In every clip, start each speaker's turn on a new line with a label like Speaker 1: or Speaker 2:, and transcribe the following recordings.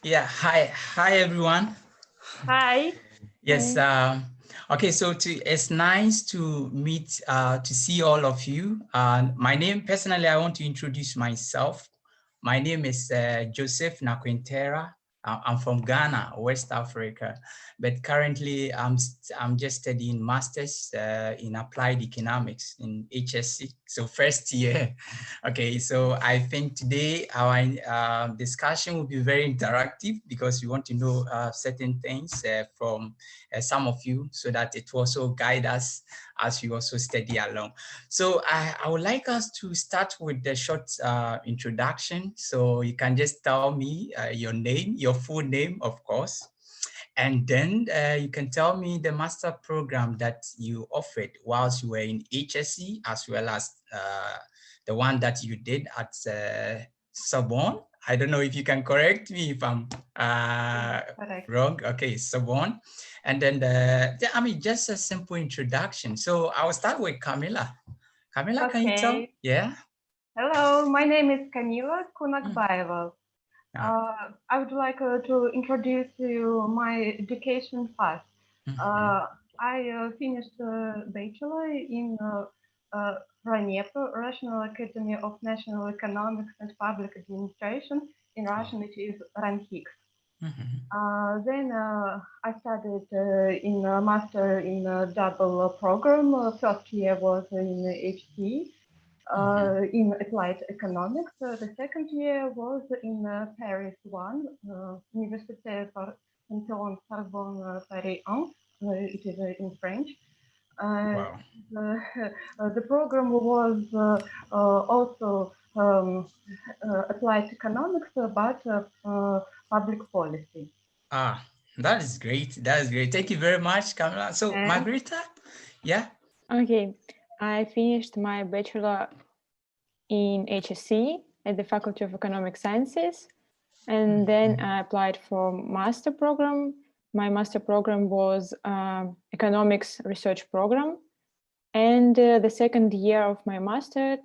Speaker 1: Yeah, hi everyone.
Speaker 2: Hi.
Speaker 1: Yes,
Speaker 2: Hi.
Speaker 1: okay, so it's nice to meet, to see all of you. My name, personally, I want to introduce myself. My name is Joseph Nakwintera. I'm from Ghana, West Africa, but currently I'm just studying masters in applied economics in HSE, so first year. Okay, so I think today our discussion will be very interactive because we want to know certain things from some of you so that it will also guide us as we also study along. So I would like us to start with the short introduction. So you can just tell me your name, your full name, of course. And then you can tell me the master program that you offered whilst you were in HSE, as well as the one that you did at Sorbonne. I don't know if you can correct me if I'm
Speaker 2: Correct.
Speaker 1: wrong. Okay, Sorbonne. And then just a simple introduction. So I will start with Kamila. Kamila, can you tell?
Speaker 2: Okay.
Speaker 1: Yeah.
Speaker 2: Hello, my name is Kamila Kunakbaeva.
Speaker 1: Yeah.
Speaker 2: I would like to introduce you my education path.
Speaker 1: Mhm.
Speaker 2: Uh, I finished bachelor in RANEP, Russian Academy of National Economics and Public Administration. In
Speaker 1: Oh.
Speaker 2: Russian, it is RANHIX.
Speaker 1: Mhm.
Speaker 2: Then I studied in a master in a double program. First year was in HT
Speaker 1: Mhm.
Speaker 2: in applied economics. The second year was in Paris 1, Université Pantheon Sorbonne Paris 1. It is in French. Uh,
Speaker 1: Wow.
Speaker 2: the, the program was also applied economics, but public policy.
Speaker 1: Ah, that is great. That is great. Thank you very much, Kamila. So,
Speaker 2: And
Speaker 1: Margarita, yeah.
Speaker 3: Okay, I finished my bachelor in HSE at the Faculty of Economic Sciences, and then I applied for master program. My master program was economics research program, and the second year of my master,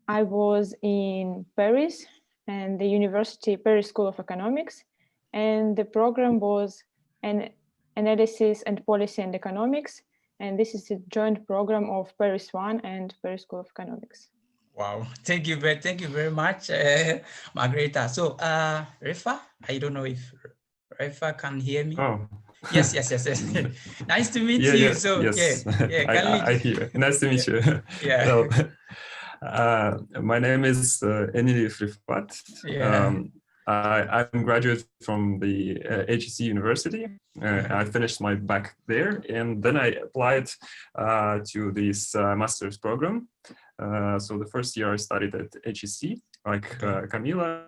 Speaker 3: I was in Paris and the University Paris School of Economics, and the program was an analysis and policy and economics, and this is a joint program of Paris 1 and Paris School of Economics.
Speaker 1: Wow. Thank you very much, Margarita. So, Rifa, I don't know if Rifa can hear me.
Speaker 4: Oh.
Speaker 1: Yes. Nice to meet
Speaker 4: Yeah,
Speaker 1: you.
Speaker 4: yes,
Speaker 1: So,
Speaker 4: yes.
Speaker 1: yeah,
Speaker 4: I hear. Nice to meet you.
Speaker 1: Yeah.
Speaker 4: Well, my name is Andjelija Rifat.
Speaker 1: Yeah.
Speaker 4: I'm graduate from the HSE University. I finished my bac there, and then I applied to this master's program. So the first year I studied at HSE, like Kamila.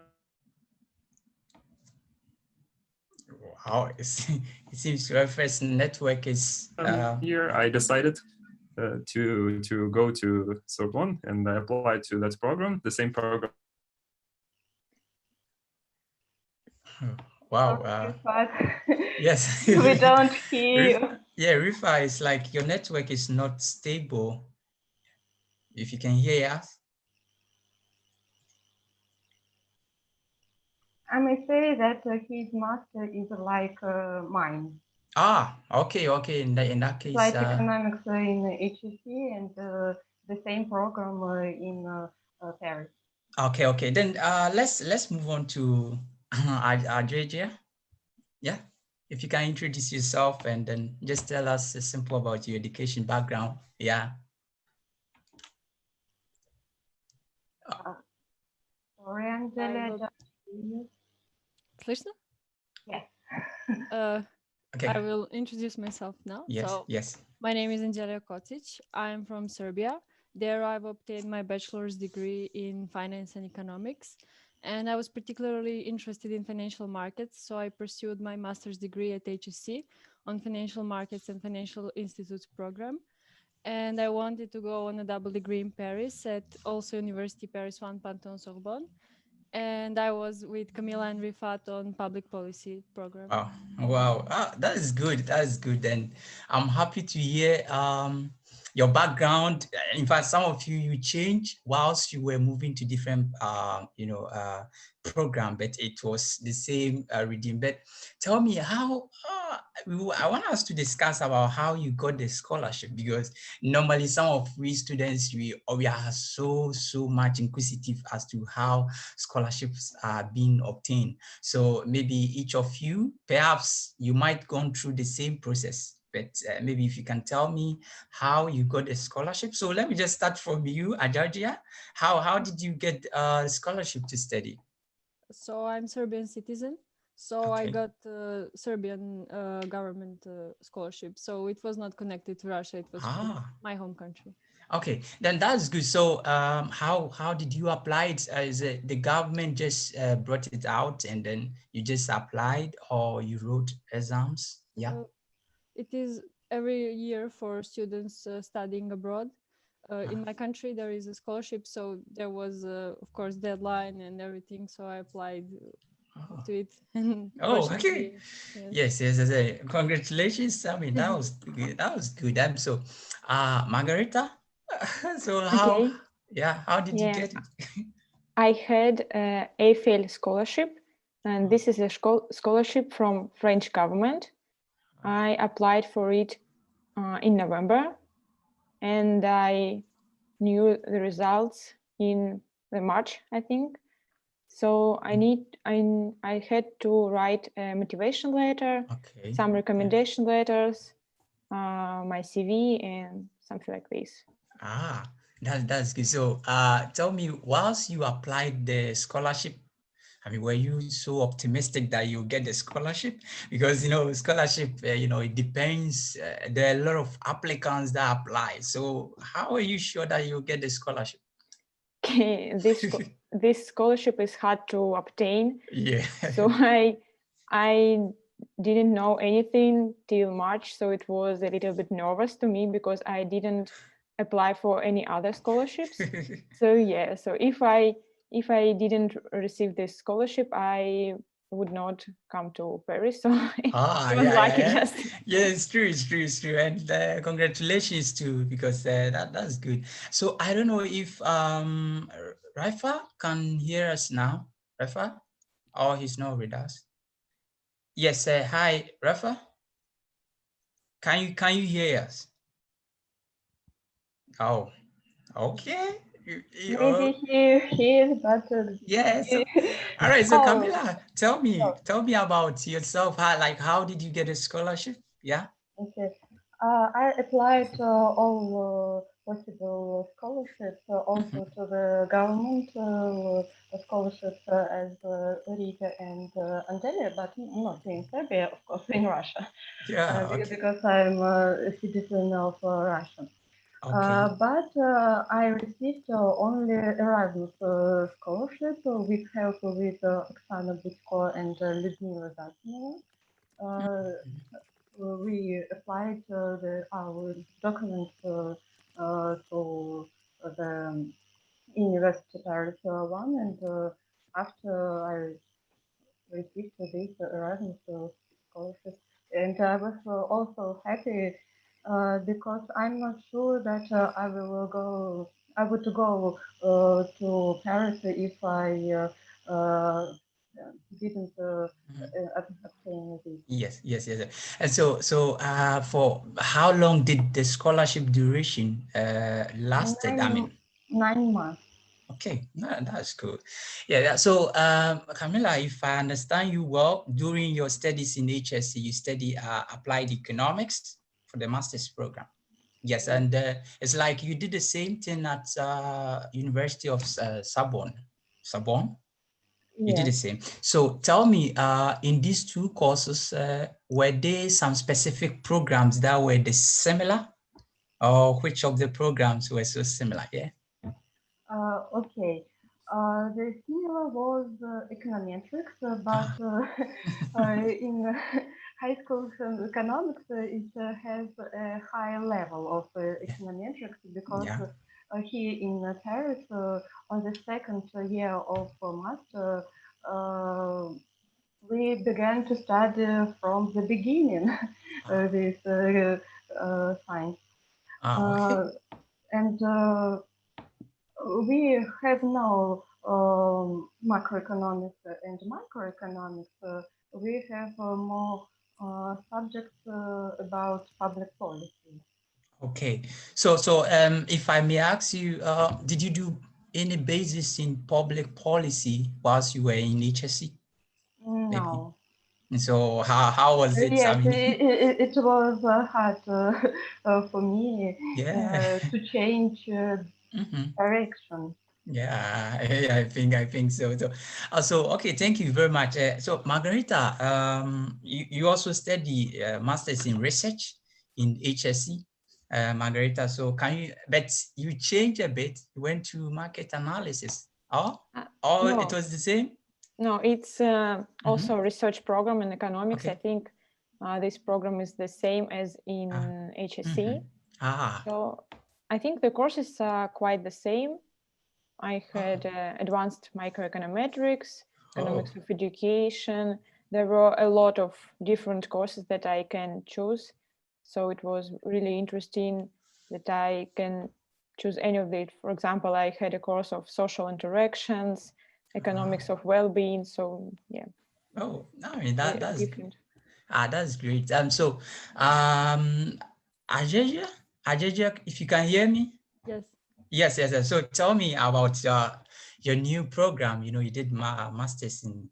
Speaker 1: Wow, it seems your first network is.
Speaker 4: Here I decided to go to Sorbonne, and I applied to that program, the same program.
Speaker 1: Wow. Yes.
Speaker 2: we don't hear you.
Speaker 1: Yeah, Rifa is like your network is not stable. If you can hear us.
Speaker 2: I may say that his master is like mine.
Speaker 1: Ah, okay. In that case,
Speaker 2: Applied economics in HSE and the same program in Paris.
Speaker 1: okay. Then let's move on to Andjelija. Yeah, if you can introduce yourself and then just tell us simple about your education background. Yeah.
Speaker 2: Sorry, Andjelija.
Speaker 5: Слышно?
Speaker 2: Yes.
Speaker 1: Okay.
Speaker 5: I will introduce myself now.
Speaker 1: Yes.
Speaker 5: My name is Andjelija Kotić. I'm from Serbia. There I've obtained my bachelor's degree in finance and economics. And I was particularly interested in financial markets, so I pursued my master's degree at HSC on financial markets and financial institutes program. And I wanted to go on a double degree in Paris at also University Paris 1 Pantheon Sorbonne. And I was with Kamila and Rifat on public policy program.
Speaker 1: Wow. That is good. And I'm happy to hear your background. In fact, some of you changed whilst you were moving to different, program, but it was the same reading. But tell me how, I want us to discuss about how you got the scholarship, because normally some of we students, we are so much inquisitive as to how scholarships are being obtained. So maybe each of you, perhaps you might gone through the same process, but maybe if you can tell me how you got a scholarship. So let me just start from you, Andjelija. How did you get a scholarship to study?
Speaker 5: So I'm Serbian citizen. So I
Speaker 1: Okay.
Speaker 5: got Serbian government scholarship. So it was not connected to Russia. It was from my home country.
Speaker 1: Okay, then that's good. So how did you apply it? Is it the government just brought it out and then you just applied, or you wrote exams? Yeah.
Speaker 5: It is every year for students studying abroad. In my country, there is a scholarship, so there was, of course, deadline and everything. So I applied to it. And
Speaker 1: Oh, okay.
Speaker 5: yes.
Speaker 1: Yes. Congratulations. I mean, that was good. That was good. So, Margarita. So
Speaker 3: Okay.
Speaker 1: how did you
Speaker 3: Yeah.
Speaker 1: get it?
Speaker 3: I had a AFL scholarship, and this is a scholarship from French government. I applied for it in November, and I knew the results in the March, I think. So I had to write a motivation letter,
Speaker 1: Okay.
Speaker 3: some recommendation letters, my CV, and something like this.
Speaker 1: That's good. So, tell me, whilst you applied the scholarship, I mean, were you so optimistic that you get the scholarship? Because, scholarship, it depends. There are a lot of applicants that apply. So how are you sure that you'll get the scholarship?
Speaker 3: This scholarship is hard to obtain.
Speaker 1: Yeah.
Speaker 3: So I didn't know anything till March. So it was a little bit nervous to me because I didn't apply for any other scholarships. So yeah, so if I didn't receive this scholarship, I would not come to Paris. So it was lucky. Just
Speaker 1: Yeah, it's true, and congratulations too, because that's good. So I don't know if Rifat can hear us now. Rifat, or he's not with us. Yes, hi, Rifat. Can you hear us? Oh, okay.
Speaker 2: Maybe he is, but
Speaker 1: Yes. All right. So
Speaker 2: oh,
Speaker 1: Kamila, tell me about yourself. How did you get a scholarship? Yeah.
Speaker 2: okay. I applied all possible scholarships, also to the government scholarships as Rita and Andjelija, but not in Serbia, of course, in Russia,
Speaker 1: Yeah. Okay.
Speaker 2: because I'm a citizen of Russia.
Speaker 1: Okay.
Speaker 2: But I received only Erasmus scholarship with help with Oksana Butko and Lyudmila Zakinova. We applied our documents to the University Paris one, and after I received this Erasmus scholarship, and I was also happy because I'm not sure that I would go to Paris if I didn't obtain this.
Speaker 1: Yes. And so for how long did the scholarship duration lasted? I mean,
Speaker 2: 9 months.
Speaker 1: okay, that's good. Yeah. So Kamila, if I understand you well, during your studies in HSE, you study applied economics for the master's program. Yes, and it's like you did the same thing at University of Sorbonne. Sorbonne? You did the
Speaker 2: Yes.
Speaker 1: same. So tell me, in these two courses, were there some specific programs that were similar, or which of the programs were so similar? Yeah.
Speaker 2: Okay. The similar was econometrics, but in high school economics, it has a high level of econometrics because
Speaker 1: Yeah.
Speaker 2: here in Paris, on the second year of master, we began to study from the beginning this science.
Speaker 1: Okay.
Speaker 2: And we have now macroeconomics and microeconomics. We have more subjects about public policy.
Speaker 1: Okay. So if I may ask you, did you do any basis in public policy whilst you were in HSE?
Speaker 2: No.
Speaker 1: Maybe. So how was it?
Speaker 2: Yes,
Speaker 1: I mean,
Speaker 2: it was hard for me
Speaker 1: yeah.
Speaker 2: to change
Speaker 1: Mhm.
Speaker 2: direction.
Speaker 1: Yeah, I think so. So okay, thank you very much. So Margarita, you also study masters in research in HSE, Margarita. So but you changed a bit. You went to market analysis. Oh, it
Speaker 3: No,
Speaker 1: was the same.
Speaker 3: no, it's also a research program in economics. I
Speaker 1: Okay.
Speaker 3: think this program is the same as in HSE. So I think the courses are quite the same. I had advanced microeconometrics, economics of education. There were a lot of different courses that I can choose. So it was really interesting that I can choose any of it. For example, I had a course of social interactions, economics of well-being. So yeah.
Speaker 1: Oh, I mean that's
Speaker 3: different.
Speaker 1: That's great. So Andjelija, if you can hear me.
Speaker 5: Yes.
Speaker 1: Yes. So tell me about your new program. You know, you did masters in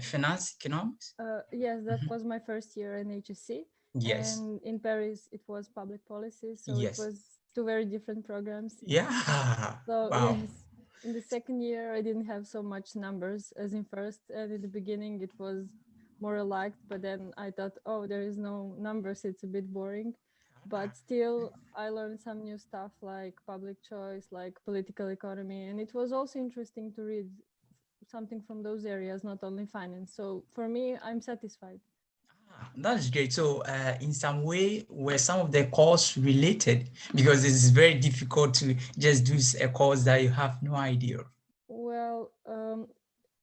Speaker 1: finance economics.
Speaker 5: Yes, that was my first year in HSC.
Speaker 1: Yes.
Speaker 5: And in Paris, it was public policy. So
Speaker 1: Yes.
Speaker 5: it was two very different programs.
Speaker 1: Yeah.
Speaker 5: So
Speaker 1: Wow.
Speaker 5: yes, in the second year, I didn't have so much numbers as in first. And in the beginning, it was more relaxed. But then I thought, oh, there is no numbers. It's a bit boring. But still, I learned some new stuff like public choice, like political economy. And it was also interesting to read something from those areas, not only finance. So for me, I'm satisfied.
Speaker 1: That's great. So in some way, were some of the course related? Because it's very difficult to just do a course that you have no idea.
Speaker 5: Well,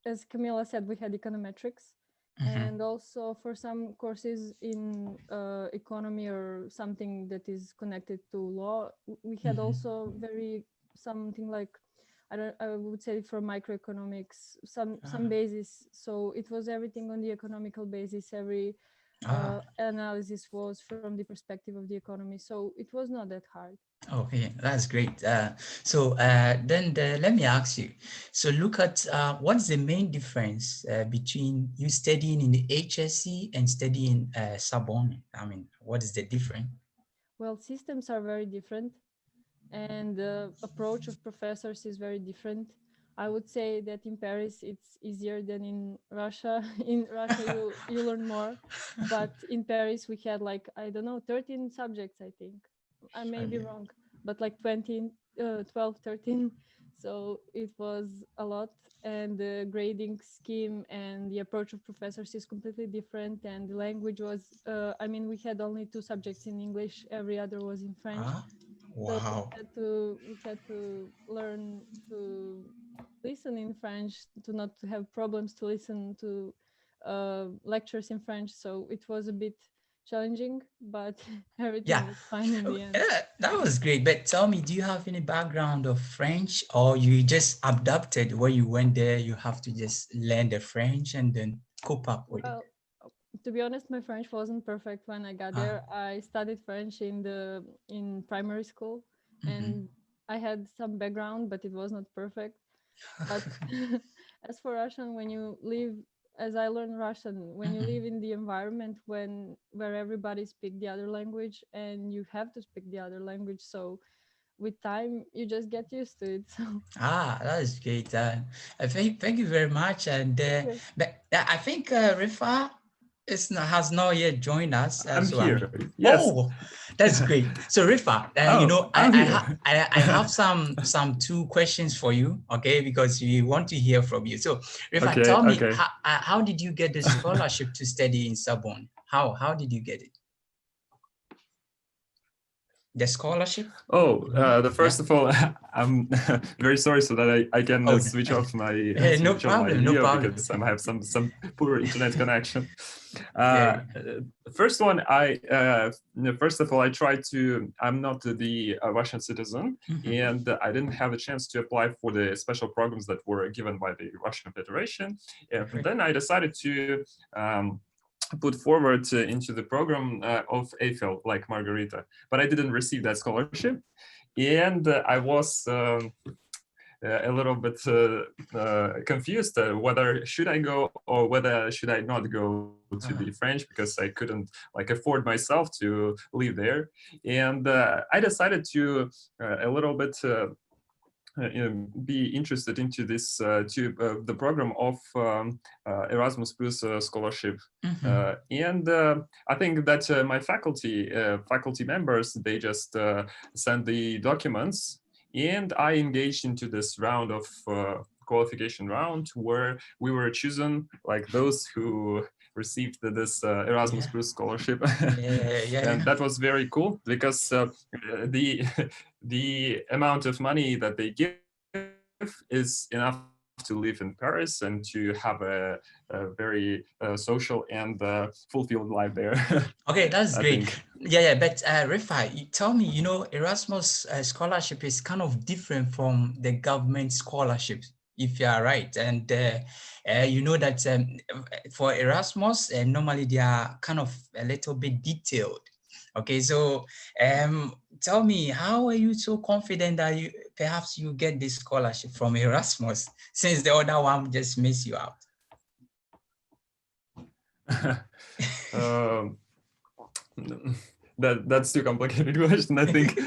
Speaker 5: as Kamila said, we had econometrics. And also for some courses in economy or something that is connected to law, we had also something like, I would say for microeconomics, some basis. So it was everything on the economical basis. Every analysis was from the perspective of the economy. So it was not that hard.
Speaker 1: Okay, that's great. Then let me ask you. So look at what's the main difference between you studying in the HSE and studying Sorbonne? I mean, what is the difference?
Speaker 5: Well, systems are very different, and the approach of professors is very different. I would say that in Paris it's easier than in Russia. In Russia you learn more, but in Paris we had like, I don't know, 13 subjects, I think. I may be wrong, but like 12, 13. So it was a lot, and the grading scheme and the approach of professors is completely different. And the language was, I mean, we had only 2 subjects in English, every other was in French.
Speaker 1: Wow.
Speaker 5: So we had to learn to listen in French, to not have problems to listen to lectures in French. So it was a bit challenging, but everything was fine in the end.
Speaker 1: Yeah, that was great. But tell me, do you have any background of French, or you just adapted when you went there? You have to just learn the French and then cope up with it.
Speaker 5: To be honest, my French wasn't perfect when I got there. I studied French in primary school, and I had some background, but it was not perfect. But as for Russian, when you live, as I learned Russian, when you live in the environment where everybody speaks the other language and you have to speak the other language, so with time you just get used to it. So.
Speaker 1: That is great. Thank you very much. And but I think Rifat has not yet joined us.
Speaker 4: I'm here. Yes.
Speaker 1: Oh, that's great. So Rifat, you know, I have some 2 questions for you, okay? Because we want to hear from you. So Rifat, tell me, how did you get the scholarship to study in Sorbonne? How did you get it? the scholarship?
Speaker 4: The first of all, I'm very sorry so that I can switch off my
Speaker 1: no problem,
Speaker 4: video
Speaker 1: no problem.
Speaker 4: because I have some poor internet connection.
Speaker 1: Yeah.
Speaker 4: First one, first of all, I'm not the Russian citizen, and I didn't have a chance to apply for the special programs that were given by the Russian Federation. And then I decided to put forward into the program of AFL, like Margarita, but I didn't receive that scholarship. And I was a little bit confused whether should I go or whether should I not go to the French, because I couldn't afford myself to live there. And I decided to a little bit be interested into this the program of Erasmus Plus scholarship. And I think that my faculty members, they just sent the documents, and I engaged into this round of qualification round where we were chosen like those who received this Erasmus Plus scholarship. And that was very cool because the amount of money that they give is enough to live in Paris and to have a very social and fulfilled life there.
Speaker 1: Okay, that's great. But Rifat, you tell me, Erasmus scholarship is kind of different from the government scholarships, if you are right. And you know that for Erasmus, normally they are kind of a little bit detailed. Okay, so tell me, how are you so confident that perhaps you get this scholarship from Erasmus, since the other one just missed you out?
Speaker 4: That's too complicated question, I think.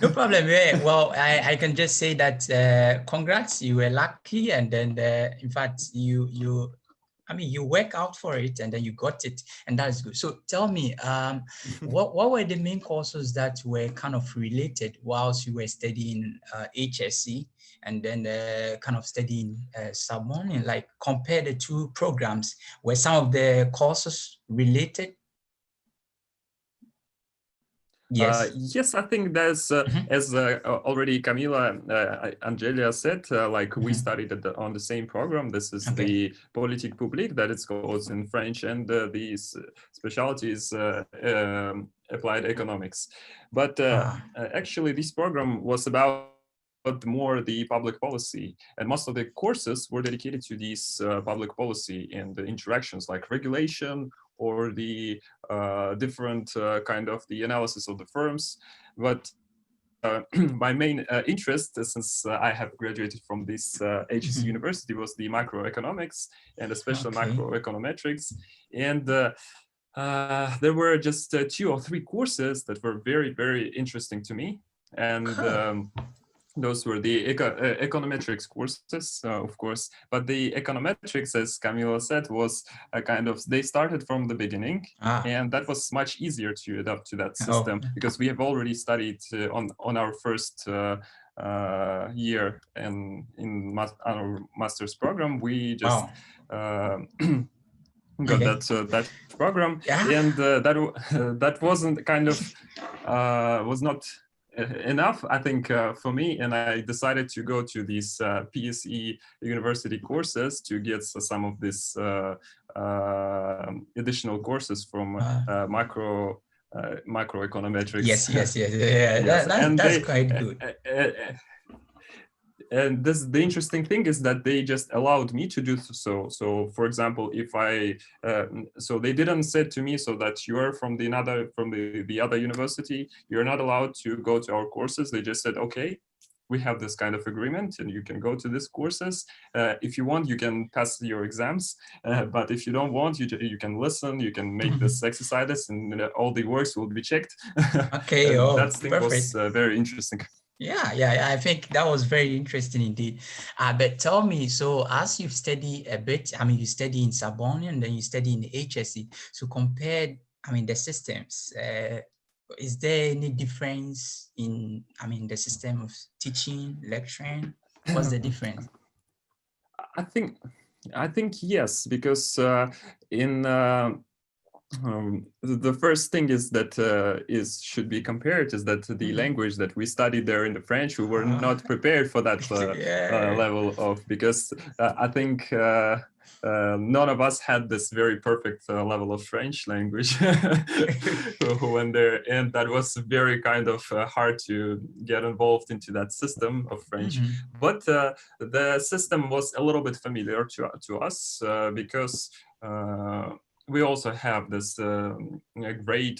Speaker 1: No problem. Yeah. Well, I can just say that congrats, you were lucky, and then in fact you work out for it and then you got it, and that's good. So tell me, what were the main courses that were kind of related whilst you were studying HSE and then kind of studying Sorbonne, and like compare the two programs? Were some of the courses related? Yes.
Speaker 4: Yes, I think that's as already Kamila, Andjelija said, we studied on the same program. This is the Politique Publique, that it goes in French, and these specialties applied economics. But actually, this program was about more the public policy, and most of the courses were dedicated to these public policy and the interactions like regulation or the different kind of the analysis of the firms. But my main interest, since I have graduated from this HSE University, was the macroeconomics and especially macroeconometrics. And there were just 2 or 3 courses that were very, very interesting to me. And those were the econometrics courses, of course. But the econometrics, as Kamila said, was a kind of, they started from the beginning. And that was much easier to adapt to that system because we have already studied on our first year in our master's program. We just got that program, and that wasn't kind of was not enough, I think, for me, and I decided to go to these PSE university courses to get some of these additional courses from macroeconometrics.
Speaker 1: Yes. That's quite good.
Speaker 4: And the interesting thing is that they just allowed me to do so. So, for example, if I, so they didn't say to me so that you are from the other university, you're not allowed to go to our courses. They just said, okay, we have this kind of agreement and you can go to these courses. If you want, you can pass your exams. But if you don't want, you can listen, you can make this exercises, and all the works will be checked.
Speaker 1: Okay,
Speaker 4: that thing was very interesting.
Speaker 1: Yeah, I think that was very interesting indeed. But tell me, so as you've studied a bit, you study in Sorbonne and then you study in the HSE. So compared, the systems, is there any difference in, the system of teaching, lecturing? What's the difference?
Speaker 4: I think yes, because in The first thing is that should be compared is that the language that we studied there in the French, we were not prepared for that level of, because I think none of us had this very perfect level of French language who went there, and that was very kind of hard to get involved into that system of French. But the system was a little bit familiar to us because we also have this grade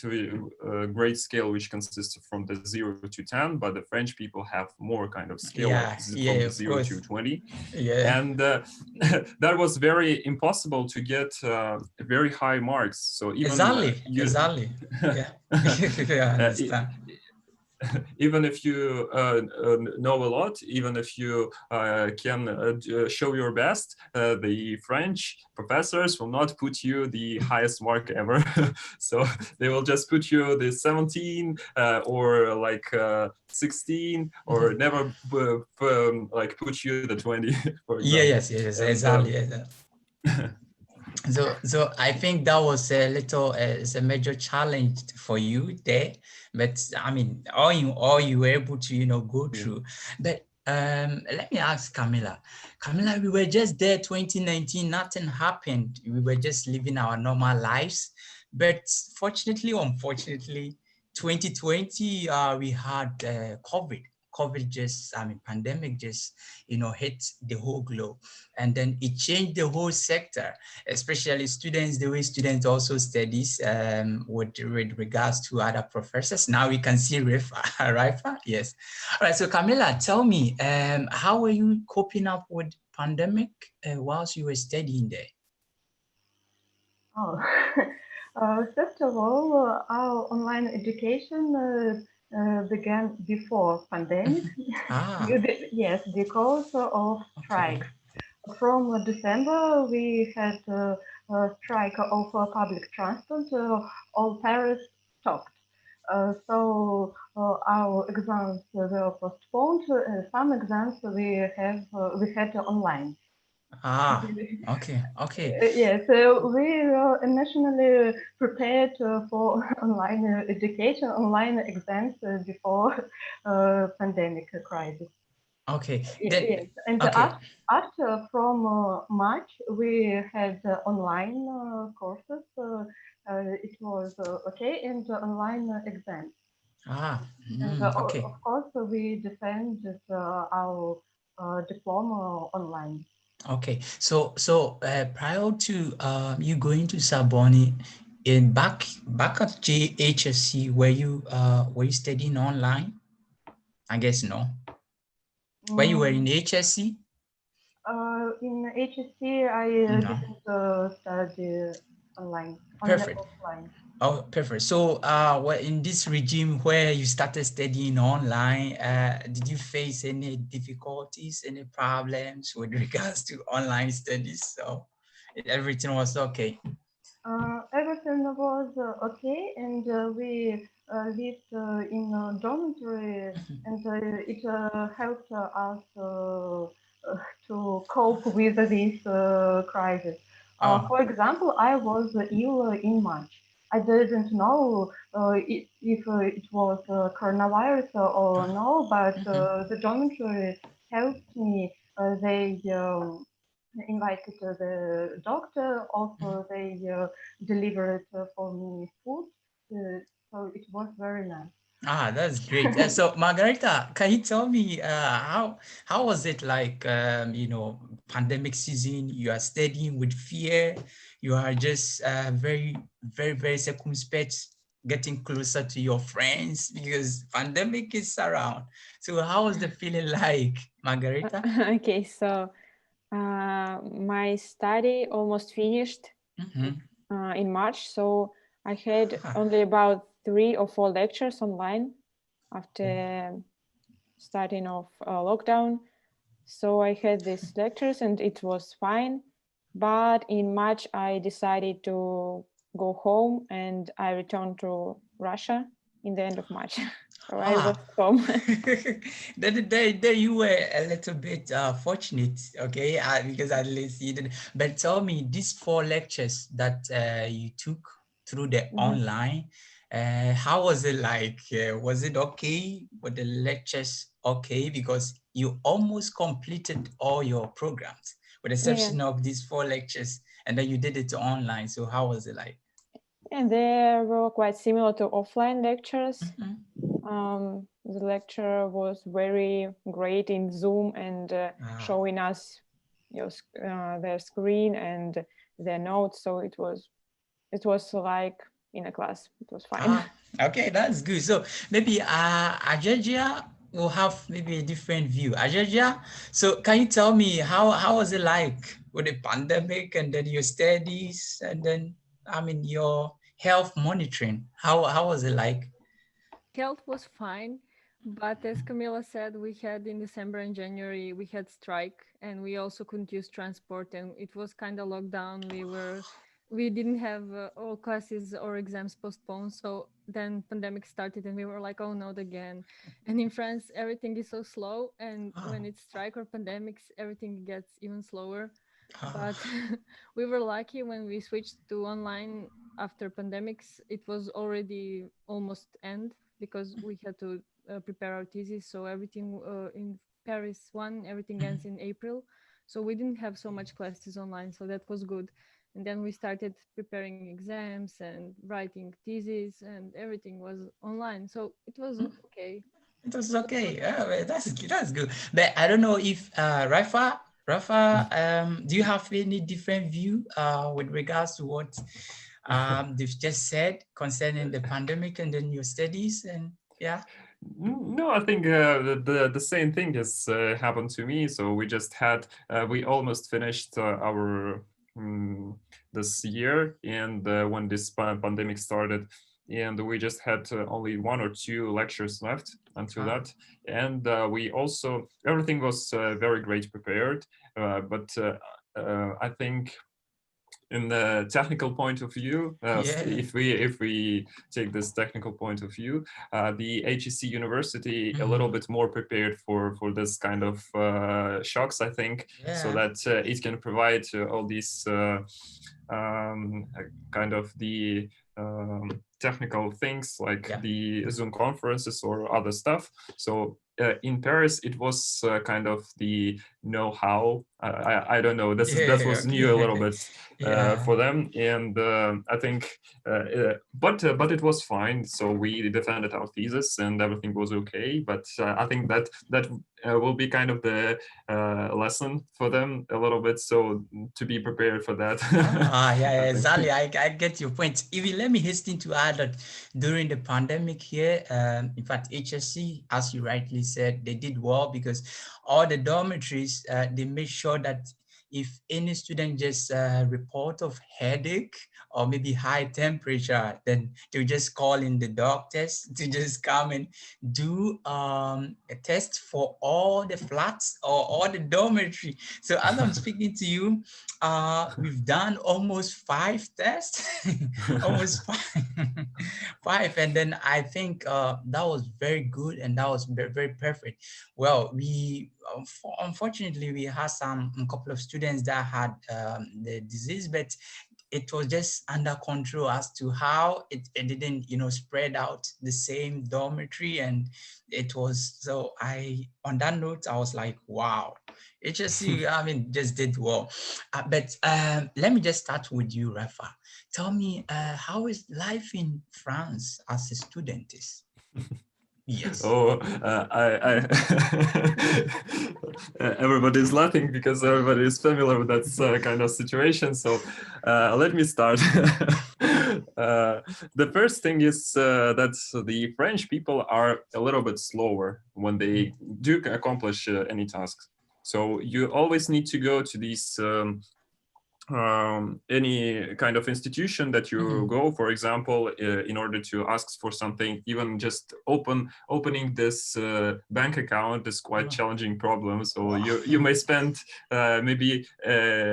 Speaker 4: scale which consists from the 0 to 10, but the French people have more kind of scale from 0 to 20. And that was very impossible to get very high marks. So even
Speaker 1: exactly. Yeah. Yeah, I understand.
Speaker 4: Even if you know a lot, even if you can show your best, the French professors will not put you the highest mark ever. So they will just put you the 17 or like 16, or never like put you the 20. For example.
Speaker 1: Yes, exactly. So I think that was a little, it's a major challenge for you there, but I mean, all you were able to, go through. But let me ask Kamila. Kamila, we were just there 2019, nothing happened. We were just living our normal lives. But fortunately, unfortunately, 2020, we had COVID. Pandemic just, hit the whole globe. And then it changed the whole sector, especially students, the way students also studies with regards to other professors. Now we can see Rifat, yes. All right, so Kamila, tell me, how were you coping up with pandemic whilst you were studying there?
Speaker 2: Oh, first of all, our online education began before pandemic. Yes, because of strikes. From December, we had a strike of public transport. All Paris stopped. So our exams were postponed. Some exams we had online.
Speaker 1: Okay.
Speaker 2: Yes, we were initially prepared for online education, online exams before pandemic crisis.
Speaker 1: Okay.
Speaker 2: Yes, and after from March we had online courses. It was okay, and online exams. And
Speaker 1: okay.
Speaker 2: of course, we defended our diploma online.
Speaker 1: Okay, so prior to you going to Sorbonne, back at HSE, were you studying online? I guess no. When you were in HSE?
Speaker 2: In HSE, I didn't study online.
Speaker 1: Perfect.
Speaker 2: Offline.
Speaker 1: Oh, perfect. So, in this regime where you started studying online, did you face any difficulties, any problems with regards to online studies? So, everything was okay.
Speaker 2: Everything was okay, and we lived in a dormitory, and it helped us to cope with this crisis. For example, I was ill in March. I didn't know if it was coronavirus or no, but the dormitory helped me. They invited the doctor. Also, they delivered for me food. So it was very nice.
Speaker 1: That's great. So Margarita, can you tell me how was it like, pandemic season? You are studying with fear. You are just very, very, very circumspect, getting closer to your friends because pandemic is around. So how was the feeling like, Margarita?
Speaker 3: Okay, so my study almost finished in March. So I had only about 3 or 4 lectures online after starting of lockdown. So I had these lectures and it was fine. But in March, I decided to go home and I returned to Russia in the end of March. So I was home.
Speaker 1: There you were a little bit fortunate, okay, because at least you did. But tell me, these 4 lectures that you took, through the online. How was it like? Was it okay? Were the lectures okay? Because you almost completed all your programs, with the exception of these 4 lectures, and then you did it online. So how was it like?
Speaker 3: And they were quite similar to offline lectures. The lecture was very great in Zoom and showing us their screen and their notes. So it was like in a class. It was fine.
Speaker 1: Okay, that's good. So maybe Andjelija will have maybe a different view. Andjelija, so can you tell me how was it like with the pandemic and then your studies and then your health monitoring? How was it like?
Speaker 5: Health was fine, but as Kamila said, we had in December and January we had strike, and we also couldn't use transport, and it was kind of lockdown. We didn't have all classes or exams postponed, so then pandemic started and we were like, oh no, again. And in France everything is so slow, and when it's strike or pandemics everything gets even slower. But we were lucky when we switched to online after pandemics. It was already almost end, because we had to prepare our thesis, so everything in Paris 1 everything ends in April, so we didn't have so much classes online, so that was good. And then we started preparing exams and writing theses, and everything was online. So it was okay.
Speaker 1: It was okay. That's good. But I don't know if Rifat, do you have any different view with regards to what they've just said concerning the pandemic and then your studies and yeah?
Speaker 4: No, I think the same thing has happened to me. So we just had we almost finished our this year, and when this pandemic started, and we just had only 1 or 2 lectures left until that, and we also everything was very great prepared, but I think in the technical point of view, if we take this technical point of view, the HSE University a little bit more prepared for this kind of shocks, I think, so that it can provide all these kind of the technical things like the Zoom conferences or other stuff. So in Paris, it was kind of the know-how. I don't know. That was new a little bit for them, and I think, but it was fine. So we defended our thesis, and everything was okay. But I think that will be kind of the lesson for them a little bit. So to be prepared for that.
Speaker 1: Exactly. I get your point. If you let me hasten to add that during the pandemic here, in fact, HSE, as you rightly said, they did well because all the dormitories, they made sure that if any student just report of headache or maybe high temperature, then they'll just call in the doctors to just come and do a test for all the flats or all the dormitory. So as I'm speaking to you, we've done almost 5 tests, almost 5. And then I think that was very good and that was very, very perfect. Well, we unfortunately we had a couple of students that had the disease, but it was just under control as to how it didn't, spread out the same dormitory. And it was, so on that note, I was like, wow, HSE, just did well. But let me just start with you, Rafa. Tell me, how is life in France as a student is? Yes.
Speaker 4: Oh, everybody's laughing because everybody is familiar with that kind of situation. So let me start. The first thing is that the French people are a little bit slower when they do accomplish any tasks. So you always need to go to these any kind of institution that you go, for example, in order to ask for something, even just opening this bank account is quite challenging problem. So you may spend maybe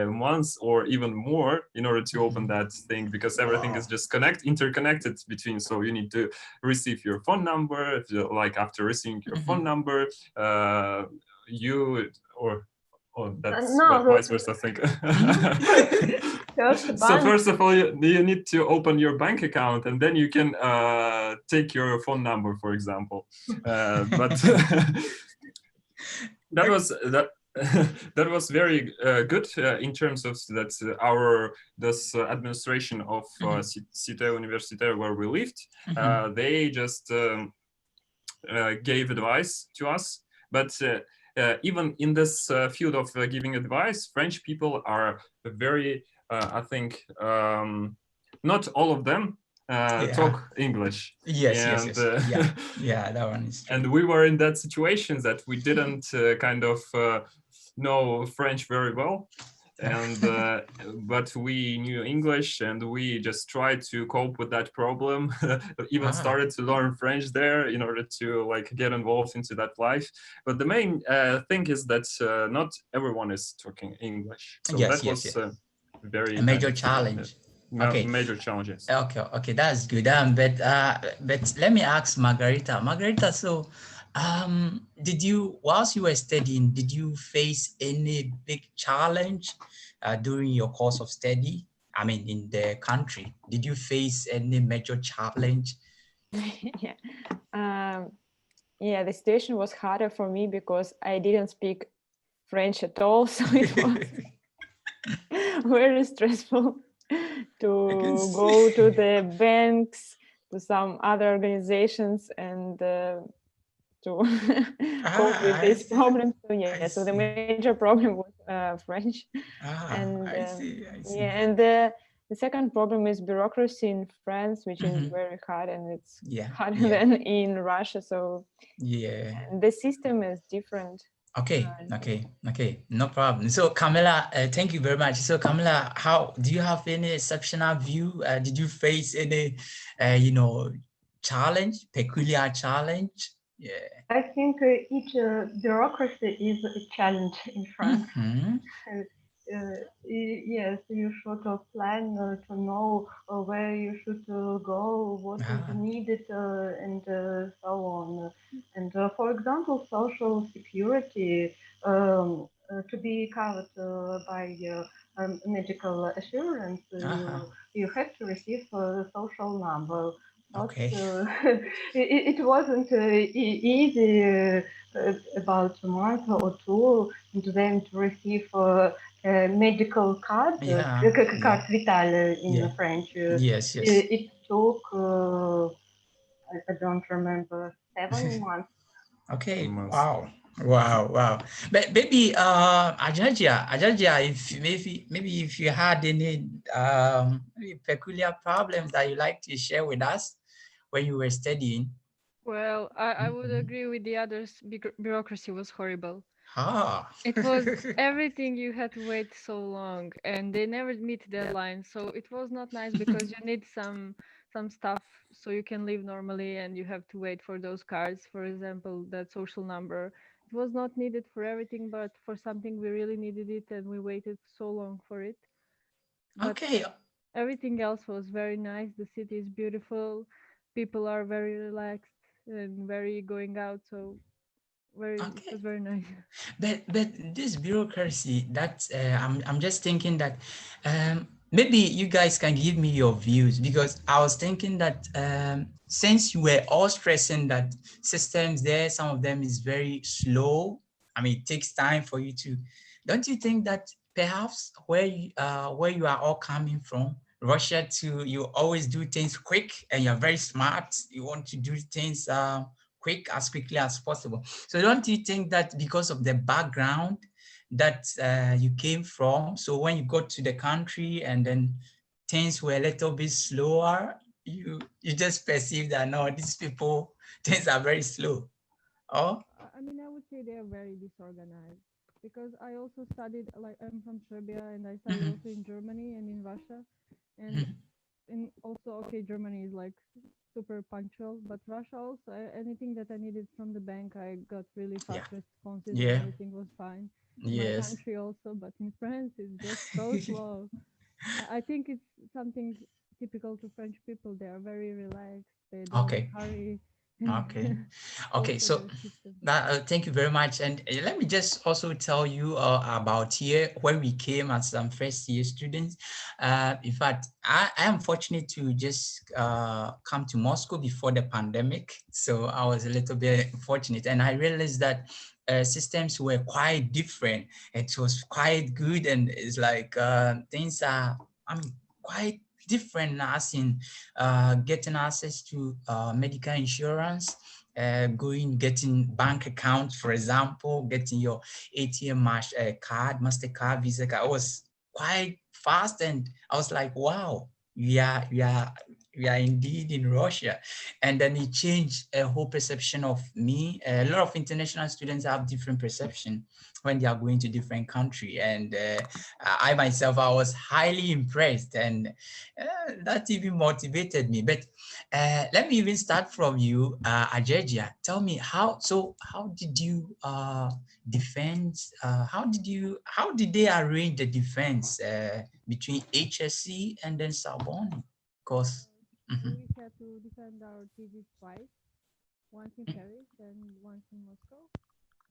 Speaker 4: months or even more in order to open that thing, because everything is just interconnected between. So you need to receive your phone number. Like after receiving your phone number, that's
Speaker 2: no,
Speaker 4: vice versa thing. So first of all, you need to open your bank account, and then you can take your phone number, for example. But that was that. That was very good in terms of that this administration of Cité Universitaire where we lived. They just gave advice to us, but even in this field of giving advice, French people are very, I think, not all of them talk English.
Speaker 1: Yes,
Speaker 4: and,
Speaker 1: yes. Yeah, that one is true.
Speaker 4: And we were in that situation that we didn't kind of know French very well. And but we knew English, and we just tried to cope with that problem. Even started to learn French there in order to like get involved into that life. But the main thing is that not everyone is talking English, so that was very
Speaker 1: a major challenge.
Speaker 4: Major challenges.
Speaker 1: Okay, that's good. But let me ask Margarita, so whilst you were studying, did you face any big challenge during your course of study? I mean, in the country, did you face any major challenge?
Speaker 3: Yeah, the situation was harder for me because I didn't speak French at all, so it was very stressful to go to the banks, to some other organizations, and to cope with this problem. So so the major problem was French. And
Speaker 1: I see.
Speaker 3: yeah, and the second problem is bureaucracy in France, which is very hard, and it's harder than in Russia. So the system is different.
Speaker 1: Okay, no problem. So Kamila, thank you very much. So Kamila, how do you have any exceptional view? Did you face any, peculiar challenge? Yeah.
Speaker 2: I think each bureaucracy is a challenge in France. Yes, you should plan to know where you should go, what is needed, and so on. And for example, social security to be covered by medical assurance, you have to receive a social number.
Speaker 1: Okay.
Speaker 2: It wasn't easy about a month or two, and then to receive a medical card, carte vitale in French.
Speaker 1: Yes.
Speaker 2: It took, I don't remember, 7 months.
Speaker 1: Okay. Wow. But maybe Andjelija, if you had any peculiar problems that you like to share with us when you were studying.
Speaker 5: Well, I would agree with the others. Bureaucracy was horrible. It was everything, you had to wait so long, and they never meet deadlines. So it was not nice because you need some stuff so you can live normally, and you have to wait for those cards. For example, that social number. It was not needed for everything, but for something we really needed it, and we waited so long for it. But everything else was very nice. The city is beautiful. People are very relaxed and very going out. So it was very nice.
Speaker 1: But this bureaucracy, that I'm just thinking that maybe you guys can give me your views, because I was thinking that since you were all stressing that systems there, some of them is very slow. I mean, it takes time for you to. Don't you think that perhaps where you are all coming from, Russia, you always do things quick, and you're very smart. You want to do things as quickly as possible. So don't you think that because of the background that you came from, so when you got to the country and then things were a little bit slower, you just perceive that no, these people, things are very slow? Oh,
Speaker 5: I mean, I would say they are very disorganized, because I also studied, like, I'm from Serbia, and I studied also in Germany and in Russia, and also, okay, Germany is like super punctual, but Russia also, anything that I needed from the bank, I got really fast responses, and everything was fine. My country also, but in France it's just so slow. I think it's something typical to French people. They are very relaxed. They don't hurry.
Speaker 1: Okay. Okay.
Speaker 5: Also
Speaker 1: So
Speaker 5: the system.
Speaker 1: thank you very much. And let me just also tell you about here when we came as some first year students. In fact, I am fortunate to just come to Moscow before the pandemic. So I was a little bit fortunate, and I realized that systems were quite different. It was quite good, and it's like things are, I mean, quite different as in getting access to medical insurance, getting bank accounts, for example, getting your ATM card, MasterCard, Visa card. It was quite fast, and I was like, wow, we are indeed in Russia. And then it changed a whole perception of me. A lot of international students have different perception when they are going to different country. And I myself, I was highly impressed, and that even motivated me. But let me even start from you, Andjelija. Tell me how did you defend, how did they arrange the defense between HSE and then Sorbonne? Because
Speaker 5: We had to defend our thesis twice, once in Paris and once in Moscow.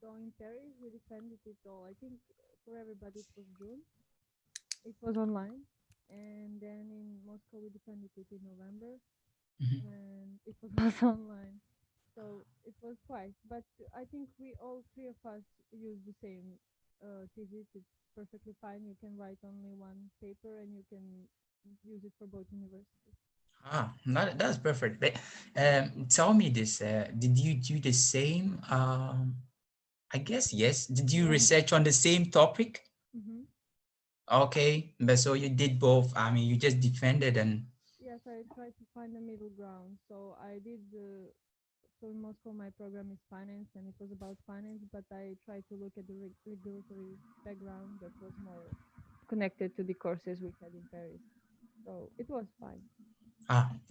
Speaker 5: So in Paris, we defended it all. I think for everybody it was June. It was online. And then in Moscow, we defended it in November. And it was also online. So it was twice. But I think we all three of us use the same thesis. It's perfectly fine. You can write only one paper and you can use it for both universities.
Speaker 1: That's perfect. But tell me this, did you do the same? I guess yes. Did you research on the same topic? Okay, but so you did both. I mean, you just defended and.
Speaker 5: Yes, I tried to find a middle ground. So I did. So in Moscow, my program is finance, and it was about finance. But I tried to look at the regulatory background that was more connected to the courses we had in Paris. So it was fine.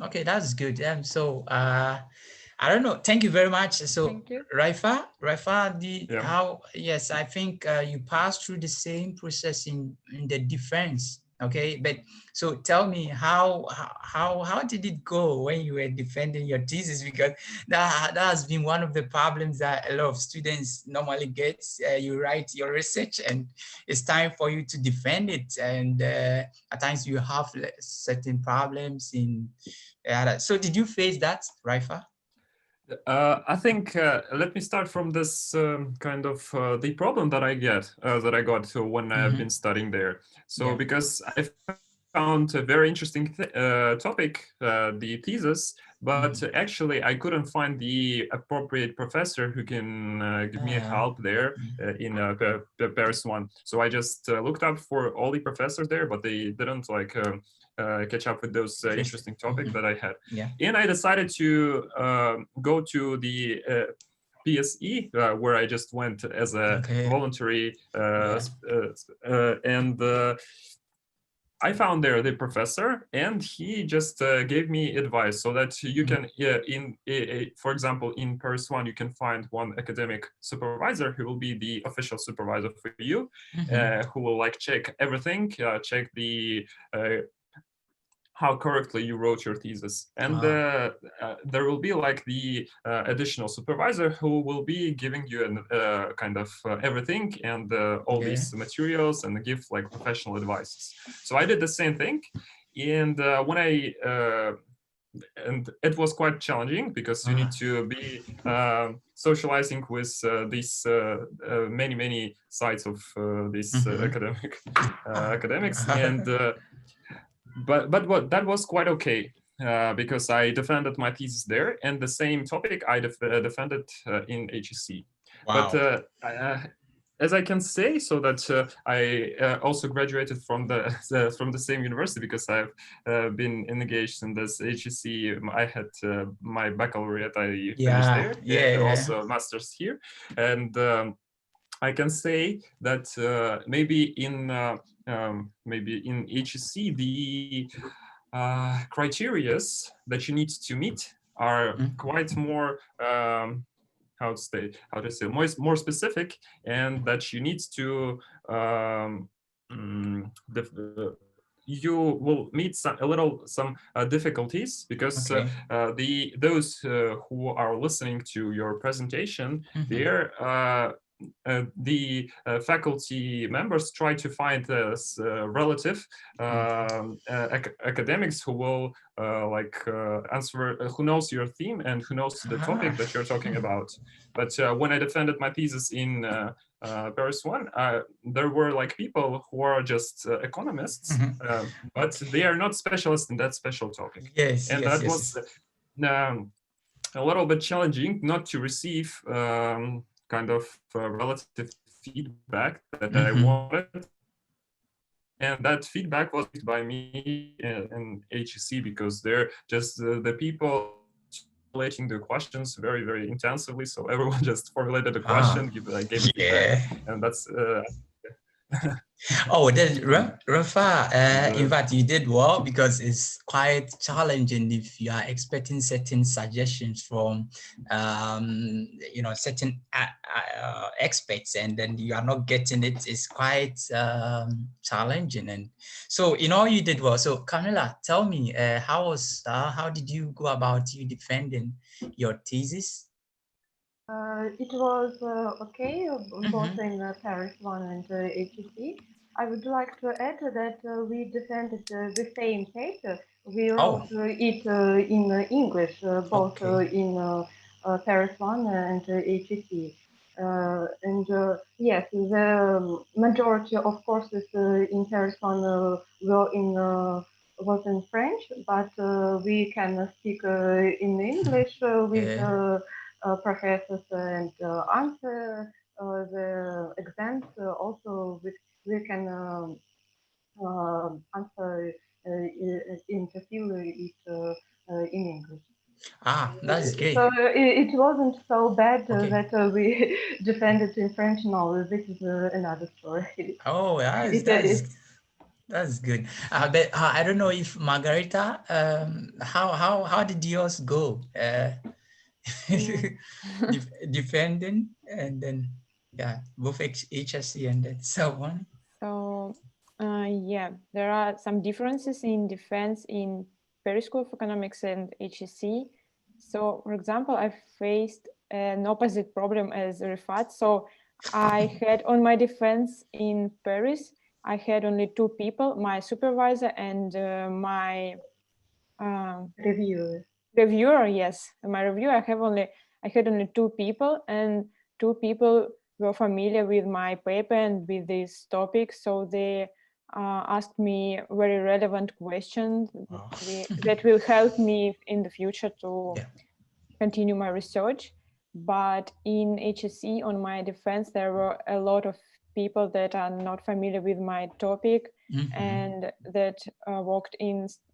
Speaker 1: Okay, that's good. So I don't know. Thank you very much. So
Speaker 5: Thank you.
Speaker 1: Rifat,
Speaker 4: Yeah.
Speaker 1: how? Yes, I think you passed through the same process in the defense. Okay, but so tell me how did it go when you were defending your thesis? Because that has been one of the problems that a lot of students normally get. You write your research and it's time for you to defend it, and at times you have certain problems in. So did you face that, Rifat?
Speaker 4: I think let me start from this kind of the problem that I got when I've been studying there. So because I found a very interesting topic, the thesis, but actually I couldn't find the appropriate professor who can give me help there in the Paris one. So I just looked up for all the professors there, but they didn't like catch up with those interesting topics that I had. And I decided to go to the PSE, where I just went as a voluntary, and I found there the professor, and he just gave me advice so that you can, for example, in Paris 1, you can find one academic supervisor who will be the official supervisor for you, who will like check everything, check the how correctly you wrote your thesis. And there will be like the additional supervisor who will be giving you a kind of everything and all these materials and give like professional advice. So I did the same thing. And when and it was quite challenging because you need to be socializing with these many sides of these academics. And but what that was quite okay because I defended my thesis there, and the same topic I defended in HSE. Wow. But as I can say, so that I also graduated from the same university because I've been engaged in this HSE. I had my baccalaureate. I finished there, and also master's here, and I can say that maybe in HSE the criterias that you need to meet are quite more how to say more specific, you will meet some difficulties because
Speaker 1: Okay.
Speaker 4: those who are listening to your presentation, they're the faculty members try to find relative academics who will answer, who knows your theme and who knows the topic that you're talking about. But when I defended my thesis in Paris 1, there were like people who are just economists, but they are not specialists in that special topic.
Speaker 1: Yes,
Speaker 4: and
Speaker 1: yes,
Speaker 4: that
Speaker 1: yes.
Speaker 4: was a little bit challenging not to receive kind of relative feedback that I wanted. And that feedback was by me in HSE, because they're just the people formulating the questions very, very intensively. So everyone just formulated a question, gave feedback, and that's
Speaker 1: Oh, then Rafa, in fact, you did well, because it's quite challenging if you are expecting certain suggestions from, certain experts, and then you are not getting it. It's quite challenging. And so, you did well. So, Kamila, tell me, how did you go about you defending your thesis?
Speaker 2: It was okay, both in Paris 1 and HSE. I would like to add that we defended the same paper. We wrote it in English, both in Paris 1 and HSE. Yes, the majority of courses in Paris 1 was in French, but we can speak in English with professors and answer the exams. Also, we can answer interview it in English.
Speaker 1: That's great.
Speaker 2: So it wasn't so bad that we defended in French. No, this is another story.
Speaker 1: Oh, that's good. But I don't know if Margarita, how did yours go? Defending, and then both HSE and then so on.
Speaker 3: So yeah, there are some differences in defense in Paris School of Economics and HSE. So, for example, I faced an opposite problem as Rifat. So I had on my defense in Paris, I had only two people, my supervisor and my reviewer. Yes, my reviewer. I had only two people, and two people were familiar with my paper and with this topic, so they asked me very relevant questions that will help me in the future to continue my research. But in HSE, on my defense, there were a lot of people that are not familiar with my topic and that worked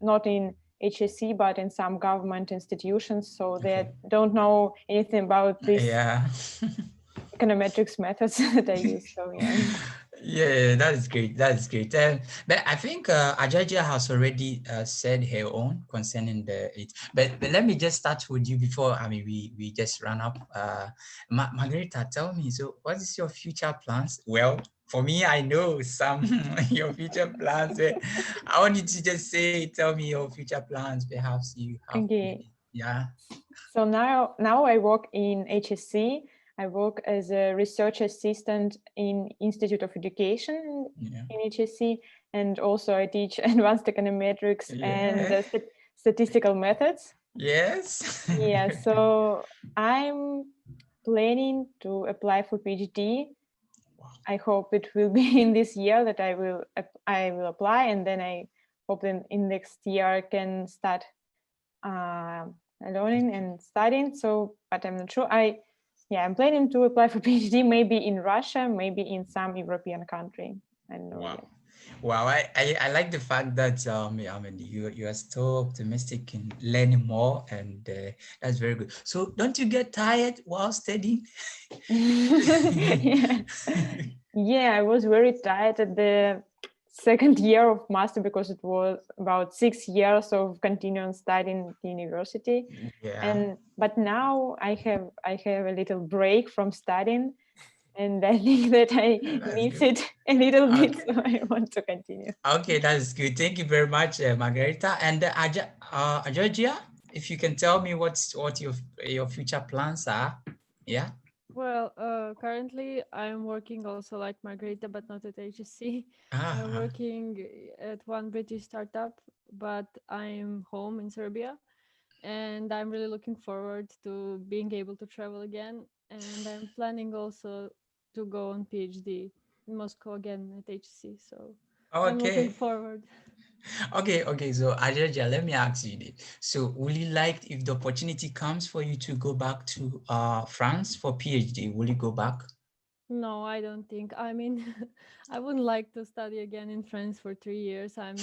Speaker 3: not in HSE, but in some government institutions. So they don't know anything about this econometrics methods that I use. So
Speaker 1: yeah, that is great. That is great. But I think Andjelija has already said her own concerning it. But let me just start with you before we just run up. Margarita, tell me. So, what is your future plans? Well, for me, I know some your future plans. I want you to just tell me your future plans. Perhaps you have.
Speaker 3: Okay.
Speaker 1: Yeah.
Speaker 3: So now I work in HSE. I work as a research assistant in Institute of Education in HSE, and also I teach advanced econometrics and statistical methods.
Speaker 1: Yes.
Speaker 3: Yeah, so I'm planning to apply for PhD. I hope it will be in this year that I will apply, and then I hope that in next year I can start learning and studying. So, but I'm not sure. I'm planning to apply for PhD, maybe in Russia, maybe in some European country. I don't know yet.
Speaker 1: Wow, I like the fact that you are so optimistic in learning more, and that's very good. So don't you get tired while studying?
Speaker 3: Yeah, I was very tired at the second year of master because it was about 6 years of continuous studying at the university. But now I have a little break from studying, and I think that I miss it a little bit,
Speaker 1: Okay.
Speaker 3: so I want to continue.
Speaker 1: Okay, that is good. Thank you very much, Margarita. And Georgia, if you can tell me what your future plans are. Yeah.
Speaker 5: Well, currently I'm working also like Margarita, but not at HSC. I'm
Speaker 1: Ah,
Speaker 5: working at one British startup, but I'm home in Serbia, and I'm really looking forward to being able to travel again. And I'm planning also to go on PhD in Moscow again at HSC. So I'm looking
Speaker 1: okay.
Speaker 5: forward.
Speaker 1: Okay. So Andjelija, let me ask you this. So will you like, if the opportunity comes for you to go back to France for PhD, will you go back?
Speaker 5: No, I don't think. I mean, I wouldn't like to study again in France for 3 years. I'm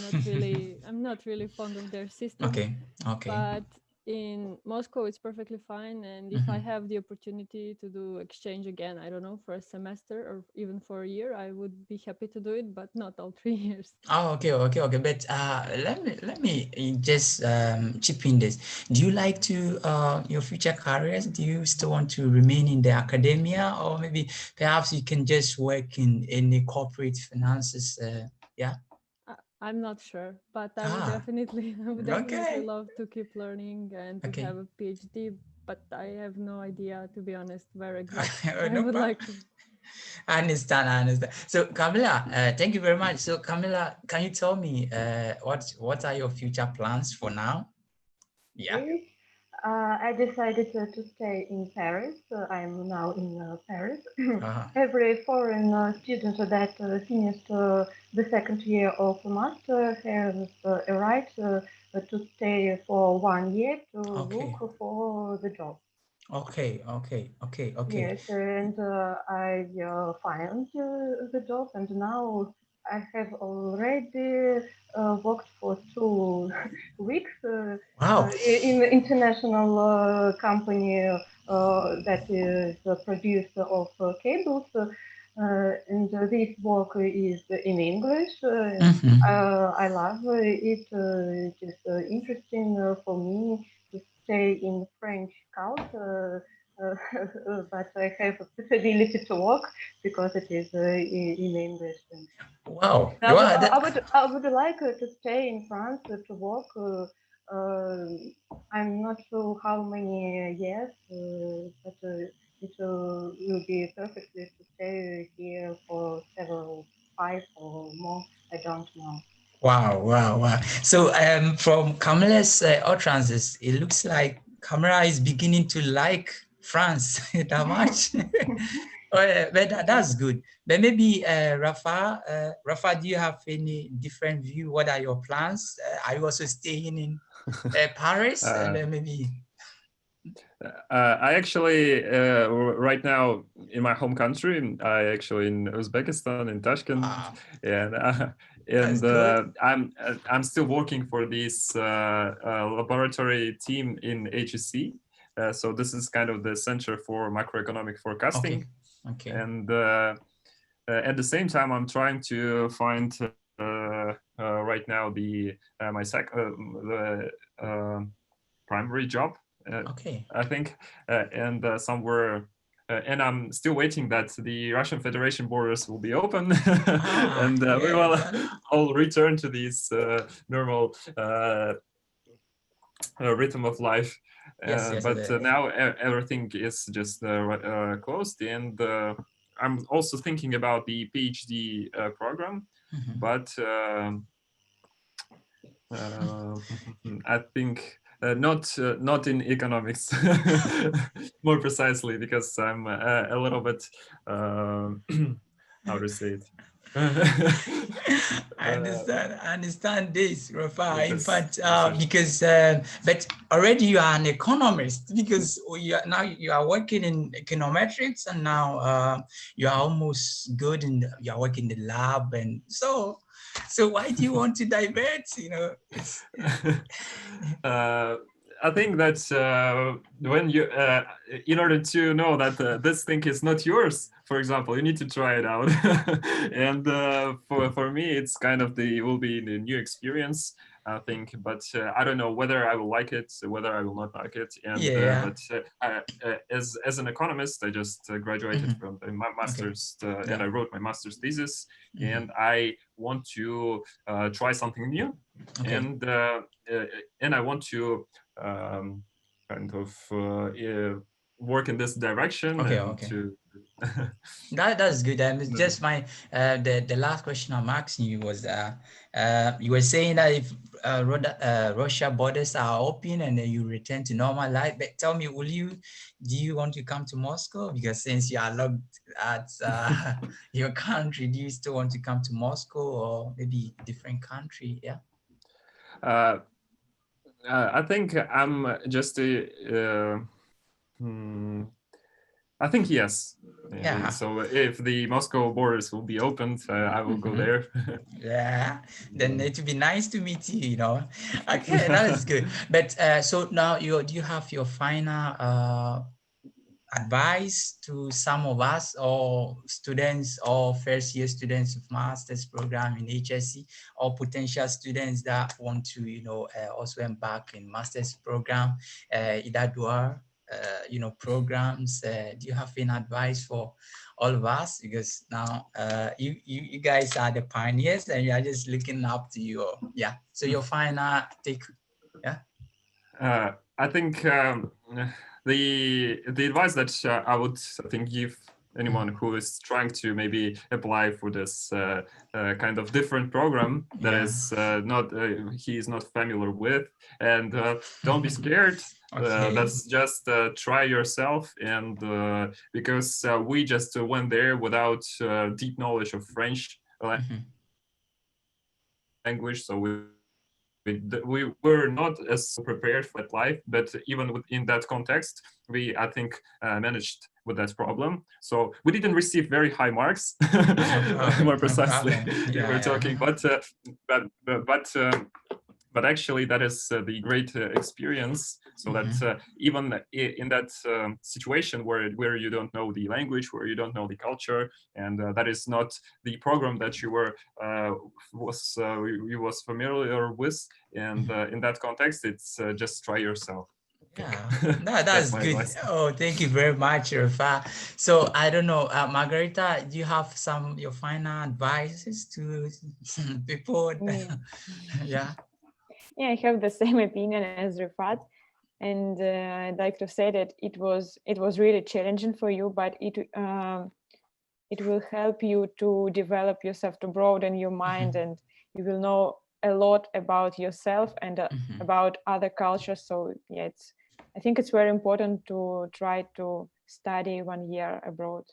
Speaker 5: not really fond of their system.
Speaker 1: Okay.
Speaker 5: But in Moscow, it's perfectly fine. And if I
Speaker 1: Mhm.
Speaker 5: have the opportunity to do exchange again, I don't know, for a semester or even for a year, I would be happy to do it, but not all 3 years.
Speaker 1: Oh, okay. But let me just chip in this. Do you like to your future careers? Do you still want to remain in the academia, or maybe perhaps you can just work in the corporate finances? Yeah.
Speaker 5: I'm not sure, but
Speaker 1: Ah,
Speaker 5: I would definitely
Speaker 1: okay.
Speaker 5: love to keep learning and to
Speaker 1: Okay.
Speaker 5: have a PhD, but I have no idea, to be honest, where exactly I
Speaker 1: No
Speaker 5: would
Speaker 1: problem.
Speaker 5: like to.
Speaker 1: I understand. So Kamila, thank you very much. So Kamila, can you tell me what are your future plans for now? Yeah.
Speaker 2: Okay. I decided to stay in Paris. I'm now in Paris.
Speaker 1: Uh-huh.
Speaker 2: Every foreign student that finished the second year of master has a right to stay for 1 year to
Speaker 1: Okay.
Speaker 2: look for the job.
Speaker 1: Okay.
Speaker 2: Yes, and I found the job, and now I have already worked for 2 weeks
Speaker 1: Wow.
Speaker 2: in the international company that is a producer of cables. And this work is in English.
Speaker 1: Mhm.
Speaker 2: I love it. It is interesting for me to stay in French culture. But I have a possibility to work because it is in English.
Speaker 1: Wow.
Speaker 2: I would,
Speaker 1: Wow.
Speaker 2: I would like to stay in France to work. Uh, I'm not sure how many years, but it will be perfectly to stay here for several 5 or more. I don't know.
Speaker 1: Wow. So from Camila's utterances, it looks like Camila is beginning to like France that much. But that's good. But maybe Rafa, do you have any different view? What are your plans? Are you also staying in Paris? And maybe.
Speaker 4: I actually right now in my home country, I actually in Uzbekistan in Tashkent,
Speaker 1: Wow,
Speaker 4: and
Speaker 1: that's good.
Speaker 4: I'm still working for this laboratory team in HSE. So this is kind of the Center for Macroeconomic Forecasting,
Speaker 1: Okay.
Speaker 4: and at the same time I'm trying to find right now the primary job.
Speaker 1: Okay.
Speaker 4: I think, and somewhere, and I'm still waiting that the Russian Federation borders will be open, and we will all return to this normal rhythm of life. But now everything is just closed, and I'm also thinking about the PhD program, but I think not in economics, more precisely, because I'm a little bit how to say it.
Speaker 1: I understand this, Rafa. In
Speaker 4: This
Speaker 1: fact,
Speaker 4: decision.
Speaker 1: because but already you are an economist, because you are working in econometrics, and now you are almost good in you are working in the lab, and so why do you want to divert? It's
Speaker 4: I think that when you, in order to know that this thing is not yours, for example, you need to try it out. And for me, it's kind of will be the new experience. I think, but I don't know whether I will like it, whether I will not like it. And
Speaker 1: Yeah.
Speaker 4: as an economist, I just graduated from my
Speaker 1: Okay.
Speaker 4: master's,
Speaker 1: Yeah.
Speaker 4: and I wrote my master's thesis,
Speaker 1: Mhm.
Speaker 4: and I want to try something new,
Speaker 1: Okay.
Speaker 4: and I want to kind of work in this direction
Speaker 1: Okay.
Speaker 4: and
Speaker 1: Okay.
Speaker 4: to.
Speaker 1: That's good. And it's just my the last question I'm asking you was you were saying that if Russia borders are open and then you return to normal life, but tell me, do you want to come to Moscow? Because since you are locked at your country, do you still want to come to Moscow or maybe different country? Yeah.
Speaker 4: I think I'm just I think yes.
Speaker 1: Yeah.
Speaker 4: So if the Moscow borders will be opened, I will go there.
Speaker 1: Yeah, then it would be nice to meet you, you know. Okay, that is good. But so now do you have your final advice to some of us or students or first year students of master's program in HSE or potential students that want to, also embark in master's program, either dual, programs? Do you have any advice for all of us? Because now you guys are the pioneers and you are just looking up to you. Yeah. So your final take, yeah.
Speaker 4: I think the advice that I would give anyone who is trying to maybe apply for this kind of different program that is not he is not familiar with, and don't be scared.
Speaker 1: Okay.
Speaker 4: That's just try yourself, and because we just went there without deep knowledge of French language, so we were not as prepared for that life, but even within that context, we, I think, managed with that problem. So we didn't receive very high marks, more precisely,
Speaker 1: Yeah,
Speaker 4: we're talking, but actually that is the great experience, so that even in that situation where you don't know the language, where you don't know the culture, and that is not the program that you was familiar with, and in that context, it's just try yourself.
Speaker 1: Yeah, that's good.
Speaker 4: Advice.
Speaker 1: Oh, thank you very much, Rifat. So I don't know, Margarita, do you have your final advices to people? Yeah.
Speaker 3: Yeah, I have the same opinion as Rifat, and I'd like to say that it was really challenging for you, but it will help you to develop yourself, to broaden your mind, and you will know a lot about yourself and about other cultures. So yeah, I think it's very important to try to study 1 year abroad.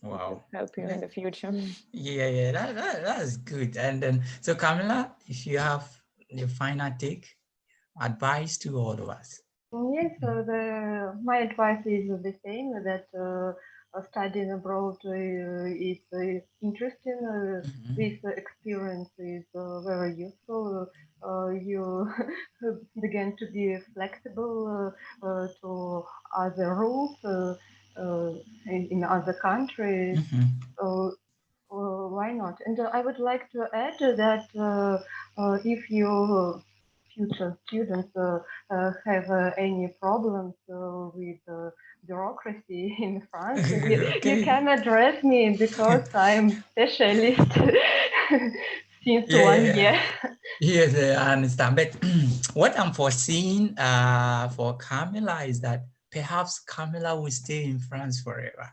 Speaker 1: Wow.
Speaker 3: It will help you in the future.
Speaker 1: Yeah, that's good. And then, so Kamila, if you have your final take, advice to all of us.
Speaker 2: Yes, my advice is the same, that studying abroad is interesting. This experience is very useful. You begin to be flexible to other rules in other countries. Why not? And I would like to add that if you future students have any problems with bureaucracy in France, you can address me, because I'm specialist since 1 year.
Speaker 1: Yes, I understand. But what I'm foreseeing for Kamila is that perhaps Kamila will stay in France forever.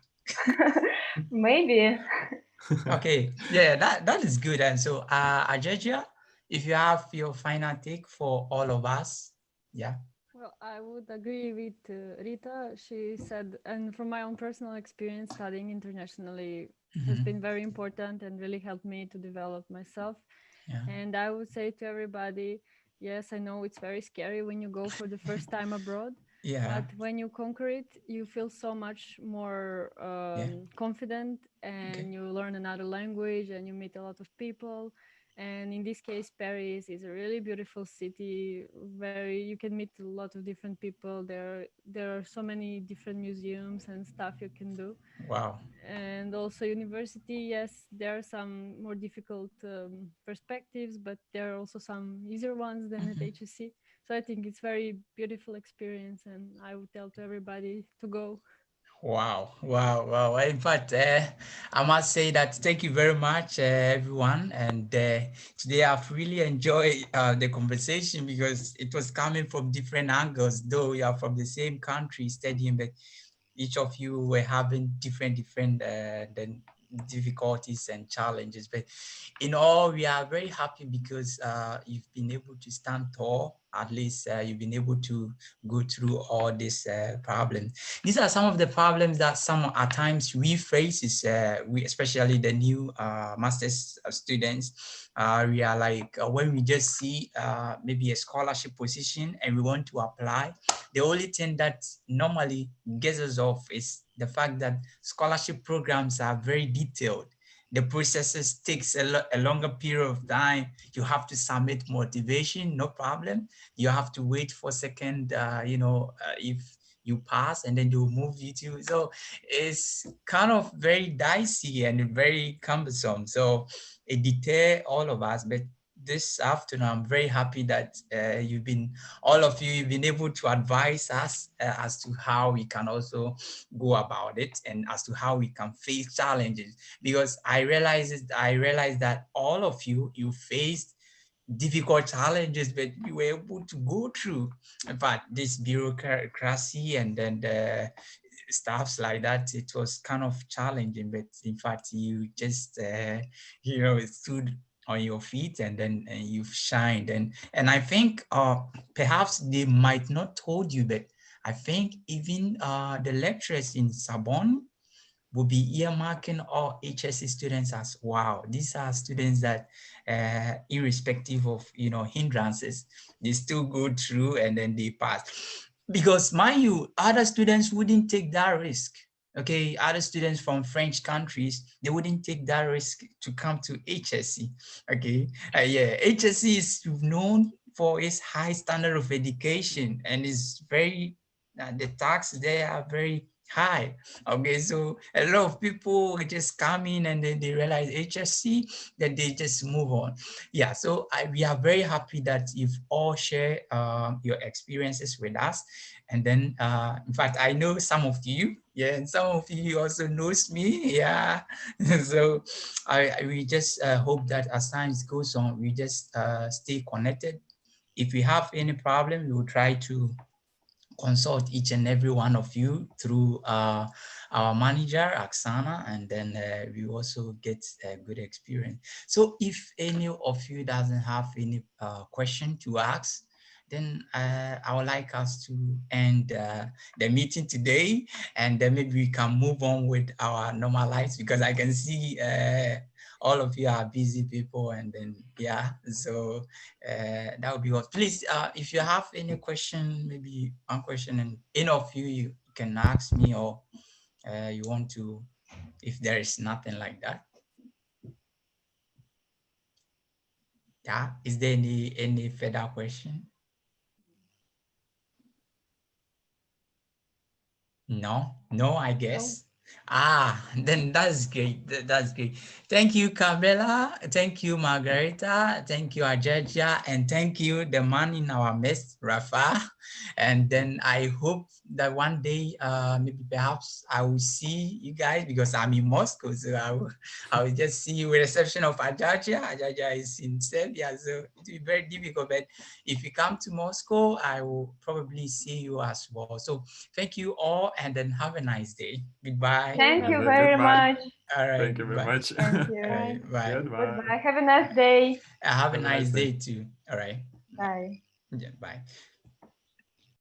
Speaker 2: Maybe.
Speaker 1: Okay, yeah, that is good. And so, Andjelija, if you have your final take for all of us, yeah.
Speaker 5: Well, I would agree with Rita. She said, and from my own personal experience, studying internationally has been very important and really helped me to develop myself.
Speaker 1: Yeah.
Speaker 5: And I would say to everybody, yes, I know it's very scary when you go for the first time abroad.
Speaker 1: Yeah.
Speaker 5: But when you conquer it, you feel so much more confident, and you learn another language and you meet a lot of people. And in this case, Paris is a really beautiful city where you can meet a lot of different people. There are so many different museums and stuff you can do.
Speaker 1: Wow.
Speaker 5: And also university, yes, there are some more difficult perspectives, but there are also some easier ones than at HSC. So I think it's very beautiful experience, and I would tell to everybody to go.
Speaker 1: Wow, wow, wow. In fact, I must say that thank you very much, everyone. And today I've really enjoyed the conversation because it was coming from different angles, though we are from the same country studying, but each of you were having different difficulties and challenges. But in all, we are very happy because you've been able to stand tall. At least you've been able to go through all these problems. These are some of the problems that some at times we face, we, especially the new master's students. We are like, when we just see maybe a scholarship position and we want to apply, the only thing that normally gets us off is the fact that scholarship programs are very detailed. The processes takes a longer period of time. You have to submit motivation, no problem. You have to wait for a second, if you pass, and then they'll move you to. So it's kind of very dicey and very cumbersome. So it deter all of us. But this afternoon, I'm very happy that all of you've been able to advise us as to how we can also go about it and as to how we can face challenges. Because I realized that all of you faced difficult challenges, but you were able to go through. In fact, this bureaucracy and then the stuffs like that, it was kind of challenging, but in fact, you just, stood on your feet and then you've shined. And I think perhaps they might not told you, but I think even the lecturers in Sorbonne will be earmarking all HSE students as, wow, these are students that irrespective of, hindrances, they still go through and then they pass. Because mind you, other students wouldn't take that risk. Okay, other students from French countries, they wouldn't take that risk to come to HSE. Okay, HSE is known for its high standard of education and is very, the tax there are very high. Okay, so a lot of people just come in and then they realize HSC, then they just move on. Yeah, so we are very happy that you've all shared your experiences with us. And then, in fact, I know some of you, and some of you also knows me, yeah. So we just hope that as time goes on, we just stay connected. If we have any problem, we will try to consult each and every one of you through our manager, Aksana, and then we also get a good experience. So if any of you doesn't have any question to ask, then I would like us to end the meeting today, and then maybe we can move on with our normal lives, because I can see all of you are busy people, and then, yeah, so that would be all. Please, if you have any question, maybe one question, and any of you can ask me, or you want to, if there is nothing like that. Yeah, is there any further question? No, I guess. Then that's great. That's great. Thank you, Kamila. Thank you, Margarita. Thank you, Andjelija. And thank you, the man in our midst, Rifat. And then I hope that one day, maybe perhaps I will see you guys, because I'm in Moscow. So I will just see you with reception of Andjelija. Andjelija is in Serbia, so it will be very difficult. But if you come to Moscow, I will probably see you as well. So thank you all, and then have a nice day. Goodbye.
Speaker 2: Thank you
Speaker 4: Yeah,
Speaker 2: very
Speaker 4: goodbye.
Speaker 2: much.
Speaker 1: All right.
Speaker 4: Thank you very
Speaker 1: Goodbye.
Speaker 4: much.
Speaker 2: Thank
Speaker 1: All
Speaker 2: you.
Speaker 1: right. Bye.
Speaker 4: Goodbye.
Speaker 2: Goodbye. Have a nice day.
Speaker 1: Have a
Speaker 4: Have a
Speaker 1: nice
Speaker 4: nice day.
Speaker 1: day too. All right.
Speaker 2: Bye.
Speaker 1: Yeah. Bye.